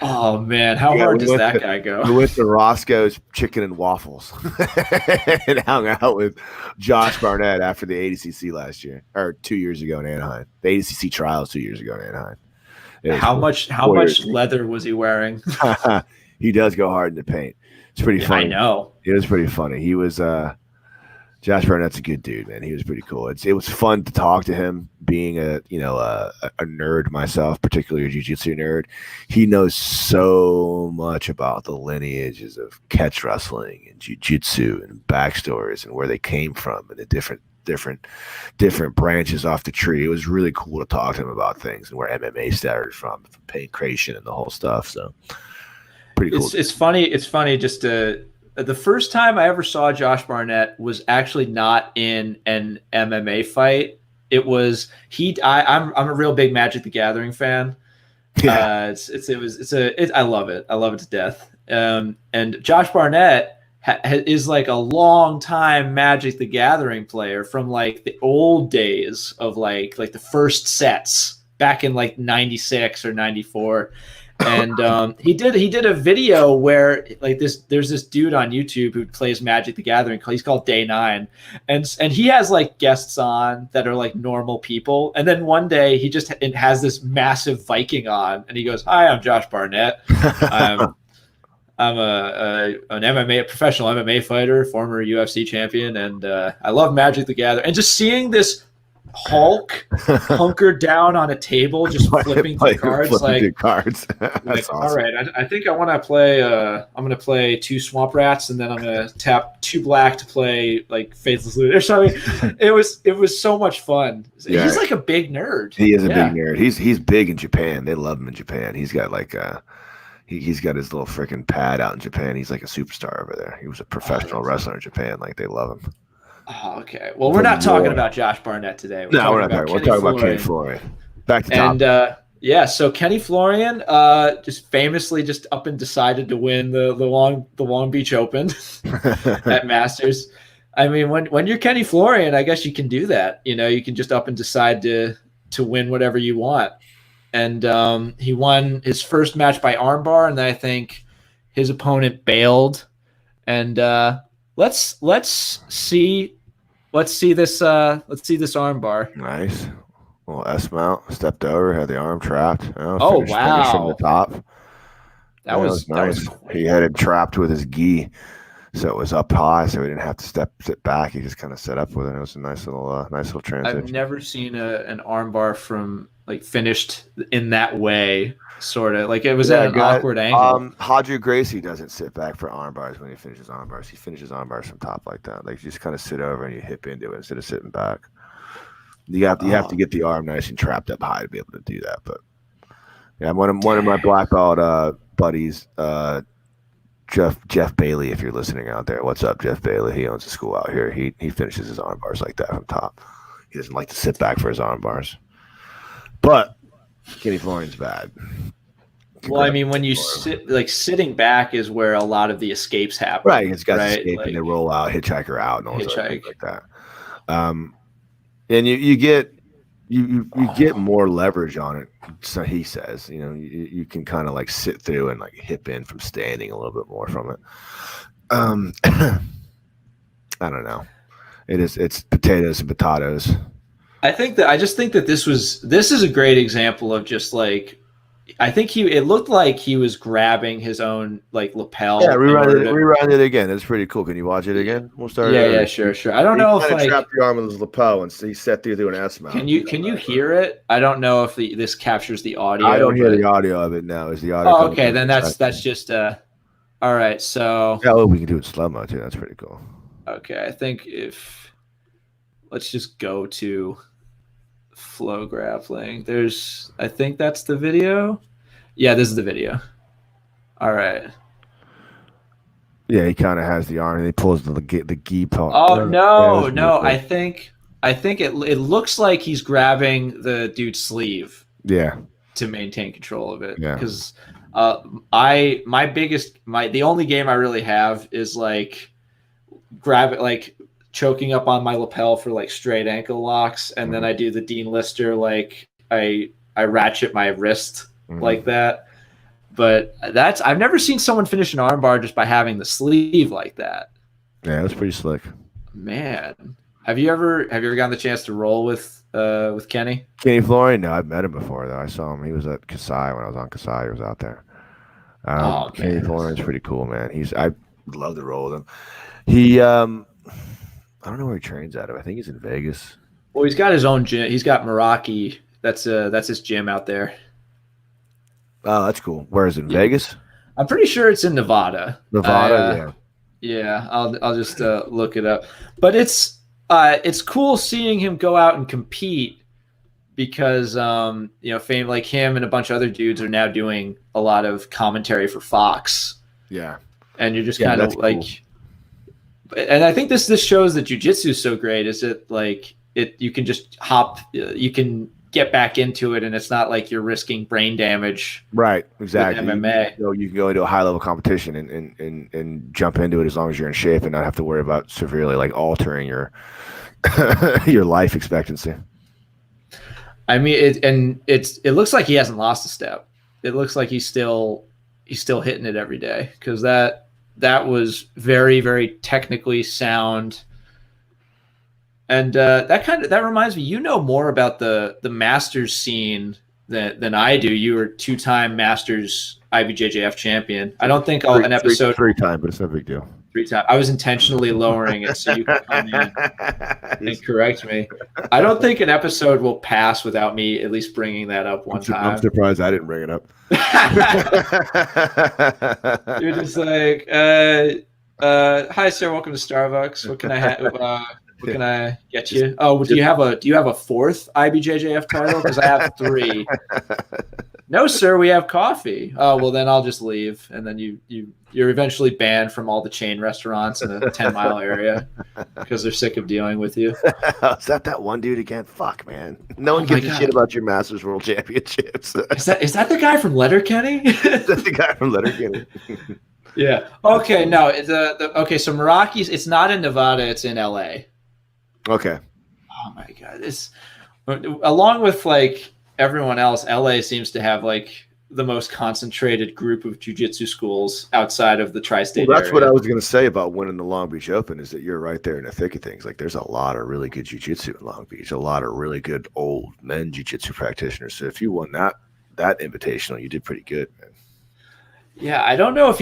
Oh man, how hard does that guy go? We went to Roscoe's Chicken and Waffles and hung out with Josh Barnett after the ADCC last year, or 2 years ago in Anaheim. The ADCC trials 2 years ago in Anaheim. How much leather was he wearing? He does go hard in the paint. It's pretty funny. I know. It was pretty funny. He was Josh Barnett's a good dude, man. He was pretty cool. It was fun to talk to him, being a nerd myself, particularly a jiu-jitsu nerd. He knows so much about the lineages of catch wrestling and jiu-jitsu and backstories and where they came from and the different branches off the tree. It was really cool to talk to him about things and where MMA started from pain creation and the whole stuff. So pretty cool. It's funny. It's funny just to. The first time I ever saw Josh Barnett was actually not in an MMA fight. It was I'm a real big Magic the Gathering fan. Yeah. I love it. I love it to death. And Josh Barnett is like a long time Magic the Gathering player from like the old days of like the first sets back in like 96 or 94. And he did a video where there's this dude on YouTube who plays Magic the Gathering. He's called Day 9, and he has like guests on that are like normal people. And then one day he just has this massive Viking on, and he goes, "Hi, I'm Josh Barnett. I'm a professional MMA fighter, former UFC champion, and I love Magic the Gathering." And just seeing this Hulk hunkered down on a table, just flipping through cards. Flipping cards. That's like, awesome. All right, I think I want to play. I'm going to play 2 Swamp Rats, and then I'm going to tap 2 black to play like Faithless Looter. So I mean, it was so much fun. Yeah. He's like a big nerd. He is a big nerd. He's big in Japan. They love him in Japan. He's got like he's got his little freaking pad out in Japan. He's like a superstar over there. He was a professional wrestler in Japan. Like they love him. Oh, okay. Well, we're not talking about Josh Barnett today. We're not talking. We're talking about Kenny Florian. Back to top. And so Kenny Florian just famously just up and decided to win the Long Beach Open at Masters. I mean, when you're Kenny Florian, I guess you can do that. You know, you can just up and decide to win whatever you want. And he won his first match by armbar, and then I think his opponent bailed. And let's see this armbar. Nice. Well, S mount, stepped over, had the arm trapped. Wow! Finish from the top. That was nice. That was he had it trapped with his gi, so it was up high, so he didn't have to sit back. He just kind of set up with it. It was a nice little transition. I've never seen an armbar from like finished in that way. Sort of like it was at an awkward angle. Hadru Gracie doesn't sit back for arm bars when he finishes arm bars. He finishes arm bars from top like that. Like you just kind of sit over and you hip into it instead of sitting back. You have to get the arm nice and trapped up high to be able to do that. But yeah, one of my black belt buddies, Jeff Bailey, if you're listening out there, what's up, Jeff Bailey? He owns a school out here. He finishes his arm bars like that from top. He doesn't like to sit back for his arm bars. But Kenny Florian's bad. Well, I mean, when you sitting back is where a lot of the escapes happen. Right, it's got right? escape and they roll out, hitchhiker out, and all things like that. And you get more leverage on it. So he says, you know, you can kind of like sit through and like hip in from standing a little bit more from it. I don't know. It's potatoes and potatoes. I just think that this is a great example of just like, I think it looked like he was grabbing his own like lapel. Yeah, rerun it again. It's pretty cool. Can you watch it again? We'll start. Yeah, sure. I don't know if like trapped your arm with his lapel and he set through an S mount. Can you hear it? I don't know if this captures the audio. I don't hear the audio of it now. Is the audio? Oh, okay. Then that's just all right. So yeah, we can do it slow mo too. That's pretty cool. Okay, I think let's just go to Flow Grappling. I think that's the video. Yeah, this is the video. All right. Yeah, he kind of has the arm and he pulls the gi part. Oh no. I think it looks like he's grabbing the dude's sleeve. Yeah. To maintain control of it. Yeah. Because the only game I really have is like grab it like choking up on my lapel for like straight ankle locks, and then I do the Dean Lister like I ratchet my wrist like that. But I've never seen someone finish an armbar just by having the sleeve like that. Yeah, that's pretty slick. Man, have you ever gotten the chance to roll with Kenny? Kenny Florian? No, I've met him before though. I saw him. He was at Kasai when I was on Kasai. He was out there. Kenny Florian's pretty cool, man. I love to roll with him. He I don't know where he trains out of. I think he's in Vegas. Well, he's got his own gym. He's got Meraki. That's his gym out there. Oh, that's cool. Where is it? In Vegas? I'm pretty sure it's in Nevada. Yeah. Yeah, I'll just look it up. But it's cool seeing him go out and compete because fame like him and a bunch of other dudes are now doing a lot of commentary for Fox. Yeah. And you're just kind of like cool. And I think this shows that jiu-jitsu is so great is that like you can just you can get back into it and it's not like you're risking brain damage. Right, exactly. MMA. You can go into a high level competition and jump into it as long as you're in shape and not have to worry about severely like altering your your life expectancy. I mean it looks like he hasn't lost a step. It looks like he's still hitting it every day because that was very, very technically sound. And that reminds me, you know more about the Masters scene than I do. You were 2-time Masters IBJJF champion. I don't think an episode 3 times, but it's no big deal. free time. I was intentionally lowering it so you can come in and correct me. I don't think an episode will pass without me at least bringing that up one time. I'm surprised I didn't bring it up. You're just like, hi sir, welcome to Starbucks. What can I have? What can I get you? Oh, do you have a fourth IBJJF title? Because I have 3. No, sir, we have coffee. Oh, well, then I'll just leave. And then you're eventually banned from all the chain restaurants in a 10-mile area because they're sick of dealing with you. Is that one dude again? Fuck, man. No one gives a shit about your Masters World Championships. Is that the guy from Letterkenny? That's the guy from Letterkenny. Yeah. Okay, no. Okay, so Meraki's, it's not in Nevada. It's in LA. Okay. Oh, my God. Along with, like, everyone else, LA seems to have like the most concentrated group of jiu-jitsu schools outside of the tri-state area. That's what I was going to say about winning the Long Beach Open is that you're right there in the thick of things. Like there's a lot of really good jiu-jitsu in Long Beach, a lot of really good old men jiu-jitsu practitioners. So if you won that invitational, you did pretty good, man. Yeah, I don't know if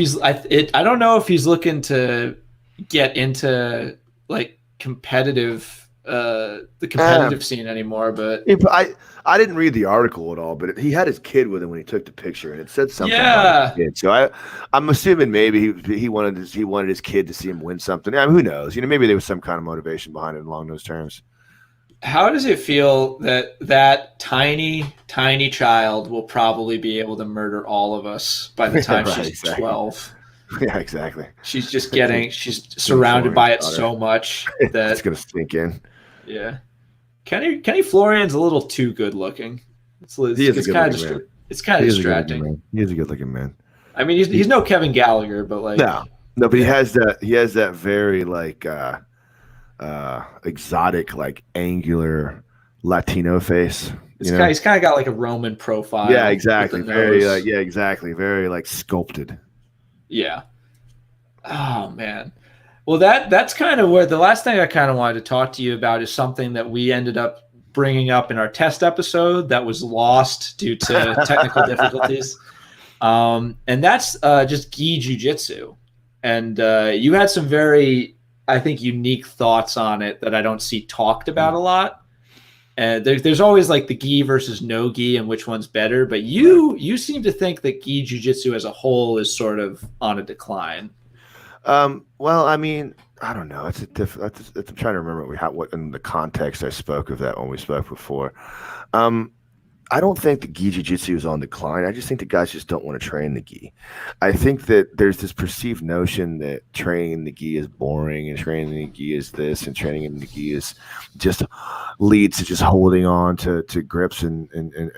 I don't know if he's looking to get into like the competitive scene anymore, but I didn't read the article at all, but he had his kid with him when he took the picture, and it said something. Yeah. About his kid. So I'm assuming maybe he wanted his kid to see him win something. I mean, who knows? Maybe there was some kind of motivation behind it along those terms. How does it feel that tiny child will probably be able to murder all of us by the time she's 12? Yeah, exactly. She's surrounded by it so much that it's gonna sink in. Yeah. Kenny Florian's a little too good looking. It's kind of distracting. He is a good looking man. I mean, he's no Kevin Gallagher, but like no, but he has that very like exotic, like angular Latino face. He's kind of got like a Roman profile. Yeah, exactly. Very exactly. Very like sculpted. Yeah. Oh man. Well, that's kind of where the last thing I kind of wanted to talk to you about is something that we ended up bringing up in our test episode that was lost due to technical difficulties. And that's just gi jiu-jitsu. And you had some very, I think, unique thoughts on it that I don't see talked about a lot. And there's always like the gi versus no gi and which one's better. But you seem to think that gi jiu-jitsu as a whole is sort of on a decline. Well, I mean, I don't know. I'm trying to remember what in the context I spoke of that when we spoke before. I don't think the gi jiu-jitsu is on decline. I just think the guys just don't want to train the gi. I think that there's this perceived notion that training the gi is boring and training the gi is this and training in the gi is just leads to just holding on to grips and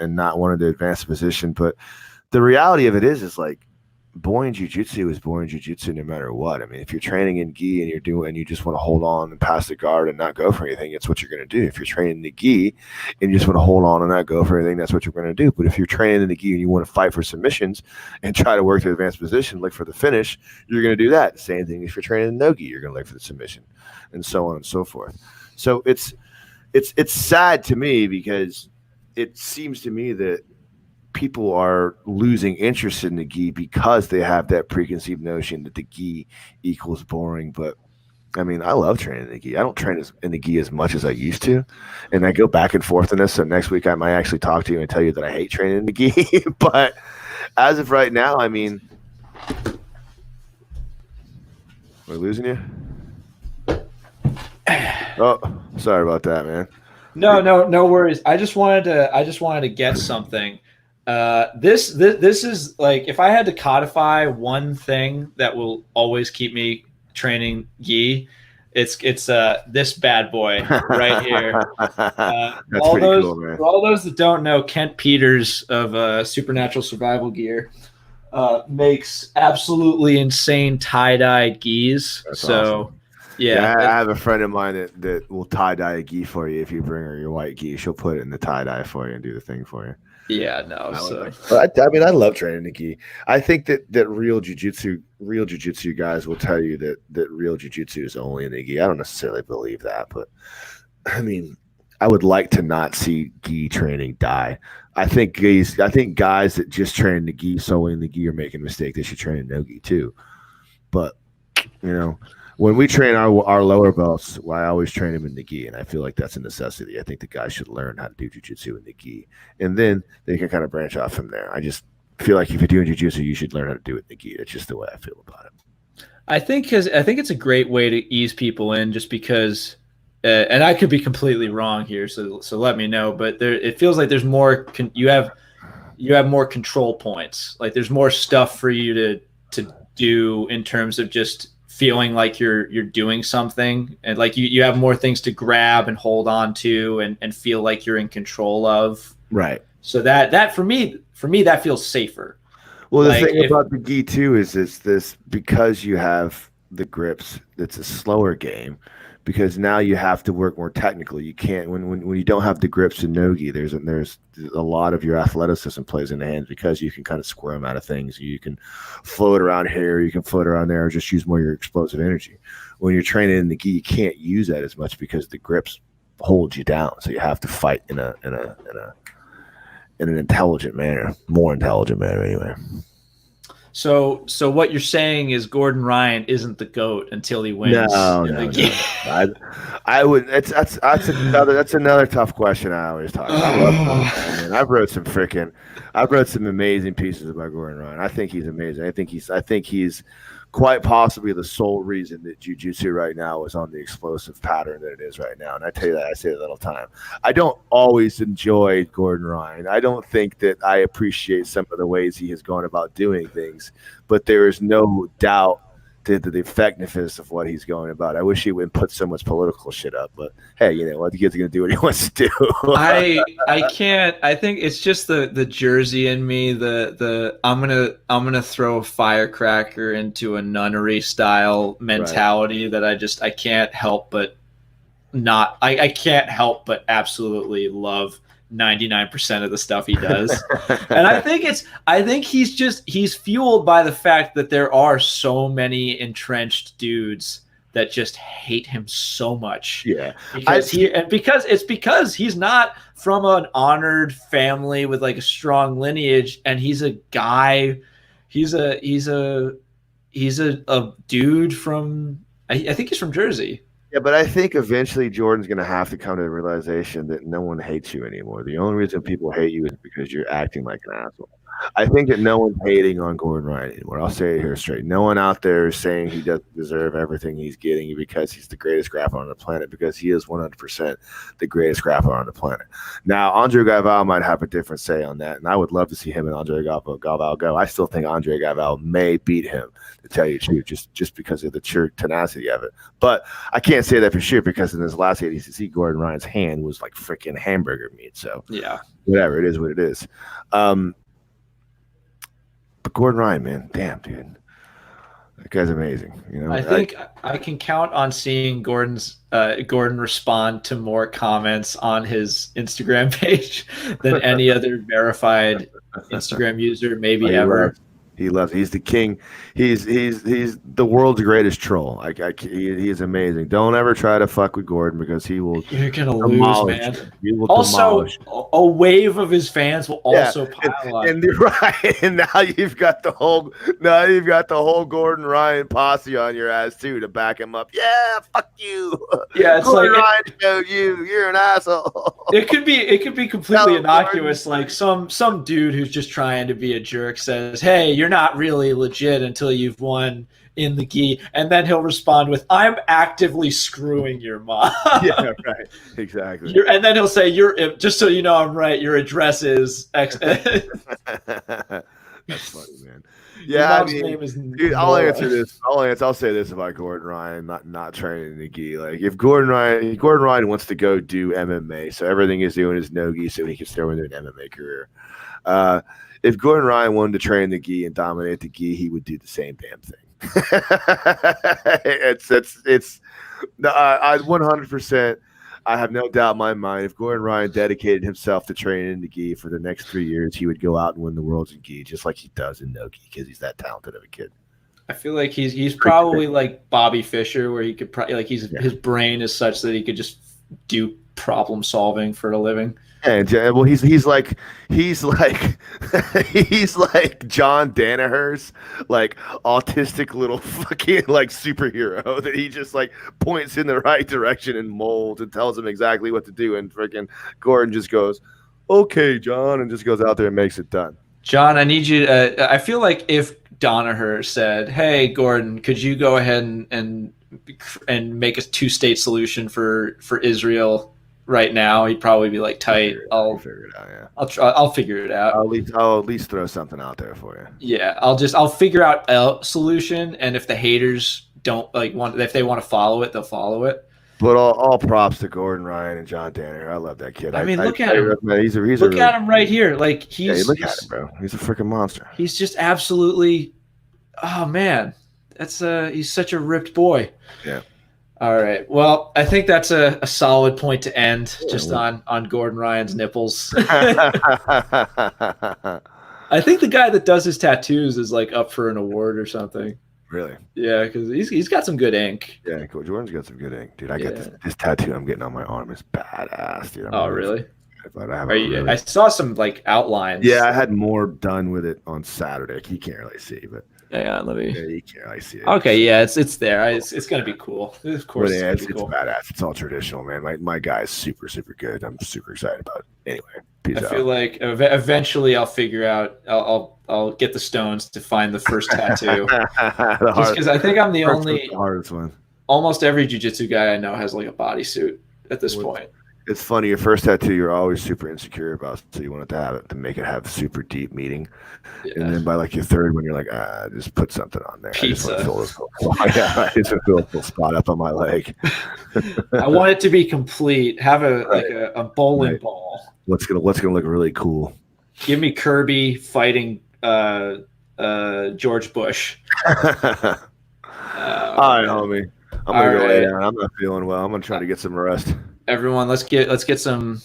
not wanting to advance the position. But the reality of it is like, boring jiu-jitsu is boring jiu-jitsu no matter what. I mean, if you're training in gi and you just want to hold on and pass the guard and not go for anything, it's what you're going to do. If you're training the gi and you just want to hold on and not go for anything, that's what you're going to do. But if you're training in the gi and you want to fight for submissions and try to work to advanced position, look for the finish, you're going to do that. Same thing if you're training in no gi, you're going to look for the submission and so on and so forth. So it's sad to me because it seems to me that people are losing interest in the gi because they have that preconceived notion that the gi equals boring. But I mean, I love training in the gi. I don't train in the gi as much as I used to, and I go back and forth in this. So next week I might actually talk to you and tell you that I hate training in the gi. But as of right now, I mean, we're losing you. Oh, sorry about that, man. No worries. I just wanted to get something. This is like, if I had to codify one thing that will always keep me training gi, it's this bad boy right here. That's all pretty those cool, man. For all those that don't know, Kent Peters of Supernatural Survival Gear makes absolutely insane tie-dyed gis. That's so awesome. Yeah, I have a friend of mine that will tie-dye a gi for you. If you bring her your white gi, she'll put it in the tie-dye for you and do the thing for you. Yeah, no. So But I mean, I love training the gi. I think that real jiu-jitsu guys will tell you that real jiu-jitsu is only in the gi. I don't necessarily believe that, but I mean, I would like to not see gi training die. I think guys that just train the gi solely in the gi are making a mistake. They should train in no gi too. But You know, when we train our lower belts, well, I always train them in the gi, and I feel like that's a necessity. I think the guys should learn how to do jiu-jitsu in the gi, and then they can kind of branch off from there. I just feel like if you're doing jiu-jitsu, you should learn how to do it in the gi. That's just the way I feel about it. I think it's a great way to ease people in, just because, and I could be completely wrong here, so let me know. But it feels like there's more. You have more control points. Like there's more stuff for you to do in terms of just feeling like you're doing something, and like you have more things to grab and hold on to and feel like you're in control of. Right. So that for me that feels safer. Well, the thing about the gi too is this because you have the grips, it's a slower game because now you have to work more technically. You can't when you don't have the grips in no gi, there's a lot of your athleticism plays in the hands because you can kind of squirm out of things. You can float around here, you can float around there, or just use more of your explosive energy. When you're training in the gi, you can't use that as much because the grips hold you down. So you have to fight in an intelligent manner, more intelligent manner anyway. So what you're saying is Gordon Ryan isn't the GOAT until he wins. No. I would. That's another tough question. I always talk about. I've wrote some amazing pieces about Gordon Ryan. I think he's amazing. I think he's quite possibly the sole reason that jiu-jitsu right now is on the explosive pattern that it is right now. And I tell you that, I say that all the time. I don't always enjoy Gordon Ryan. I don't think that I appreciate some of the ways he has gone about doing things, but there is no doubt the effectiveness of what he's going about. I wish he wouldn't put so much political shit up, but hey, you know what? The kid's gonna do what he wants to do. I can't. I think it's just the Jersey in me. I'm gonna throw a firecracker into a nunnery style mentality that I can't help but not. I can't help but absolutely love 99% of the stuff he does. And I think he's fueled by the fact that there are so many entrenched dudes that just hate him so much. Yeah. Because he's not from an honored family with like a strong lineage, and he's a guy, he's a dude from I think he's from Jersey. Yeah, but I think eventually Jordan's going to have to come to the realization that no one hates you anymore. The only reason people hate you is because you're acting like an asshole. I think that no one's hating on Gordon Ryan anymore. I'll say it here straight. No one out there is saying he doesn't deserve everything he's getting because he's the greatest grappler on the planet, because he is 100% the greatest grappler on the planet. Now, Andre Galvao might have a different say on that, and I would love to see him and Andre Galvao go. I still think Andre Galvao may beat him, to tell you the truth, just because of the sheer tenacity of it. But I can't say that for sure because in his last ADCC, Gordon Ryan's hand was like freaking hamburger meat. So yeah, whatever, it is what it is. But Gordon Ryan, man, damn, dude, that guy's amazing. You know, I think I can count on seeing Gordon respond to more comments on his Instagram page than any other verified Instagram user maybe ever. He loves. He's the king. He's the world's greatest troll. He is amazing. Don't ever try to fuck with Gordon because he will. You're gonna lose, man. He will also, demolish. a wave of his fans will also pile on. And right, and now you've got the whole Gordon Ryan posse on your ass too to back him up. Yeah, fuck you. Yeah, it's Gordon like Ryan showed you. You're an asshole. It could be completely innocuous. Like some dude who's just trying to be a jerk says, "Hey, you're not really legit until you've won in the gi," and then he'll respond with, "I'm actively screwing your mom." Yeah, right. Exactly. And then he'll say, "You're just so you know, I'm right. Your address is X." That's funny, man. Yeah, I mean, dude, I'll say this about Gordon Ryan not training in the gi. Like, if Gordon Ryan wants to go do MMA, so everything he's doing is no gi, so he can start with an MMA career. If Gordon Ryan wanted to train the gi and dominate the gi, he would do the same damn thing. It's 100%. I have no doubt in my mind, if Gordon Ryan dedicated himself to training in the gi for the next 3 years, he would go out and win the world's in gi, just like he does in no gi, because he's that talented of a kid. I feel like he's probably like Bobby Fischer, where he could probably his brain is such that he could just do problem solving for a living. And well, he's like he's like he's like John Danaher's like autistic little fucking like superhero that he just like points in the right direction and molds and tells him exactly what to do, and freaking Gordon just goes, "Okay, John," and just goes out there and makes it done. John, I need you to, I feel like if Donaher said, "Hey, Gordon, could you go ahead and make a two-state solution for Israel right now?" He'd probably be like, "Tight, I'll figure it out. Yeah, I'll figure it out. I'll at least throw something out there for you. Yeah, I'll figure out a solution, and if the haters don't if they want to follow it, they'll follow it." But all props to Gordon Ryan and John Danaher. I love that kid. I mean, look at him. He's look at him right here. Like look at him, bro. He's a freaking monster. He's just absolutely. Oh man, he's such a ripped boy. Yeah. All right. Well, I think that's a solid point to end just on Gordon Ryan's nipples. I think the guy that does his tattoos is like up for an award or something. Really? Yeah, because he's got some good ink. Yeah, cool. Jordan's got some good ink, dude. I got this tattoo I'm getting on my arm is badass, dude. Really? But I saw some like outlines. Yeah, I had more done with it on Saturday. You can't really see, but yeah, let me. Yeah, you can't really see it. Okay, yeah, it's there. It's gonna be cool. Of course, yeah, it's cool. badass. It's all traditional, man. My guy is super good. I'm super excited about it. Anyway, peace out. I feel like eventually I'll figure out. I'll get the stones to find the first tattoo. Just because I think I'm the hardest one. Almost every jiu-jitsu guy I know has like a bodysuit at this point. It's funny. Your first tattoo, you're always super insecure about, so you want it to make it have super deep meaning. Yeah. And then by like your third one, you're like, just put something on there. Pizza. I just want to fill a little spot up on my leg. I want it to be complete. Have a bowling ball. What's gonna look really cool? Give me Kirby fighting George Bush. All right, homie. I'm gonna go lay down. I'm not feeling well. I'm gonna try to get some rest. Everyone, let's get some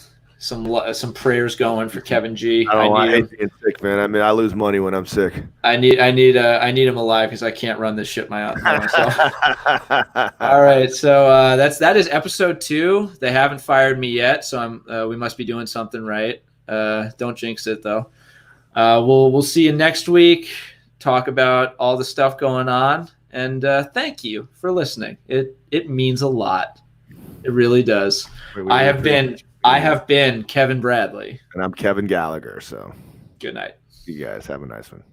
prayers going for Kevin G. I hate being sick, man. I mean, I lose money when I'm sick. I need him alive because I can't run this shit myself. All right, so that is episode 2. They haven't fired me yet, so we must be doing something right. Don't jinx it though. We'll see you next week. Talk about all the stuff going on, and thank you for listening. It means a lot. It really does. I have been Kevin Bradley. And I'm Kevin Gallagher. So good night. You guys have a nice one.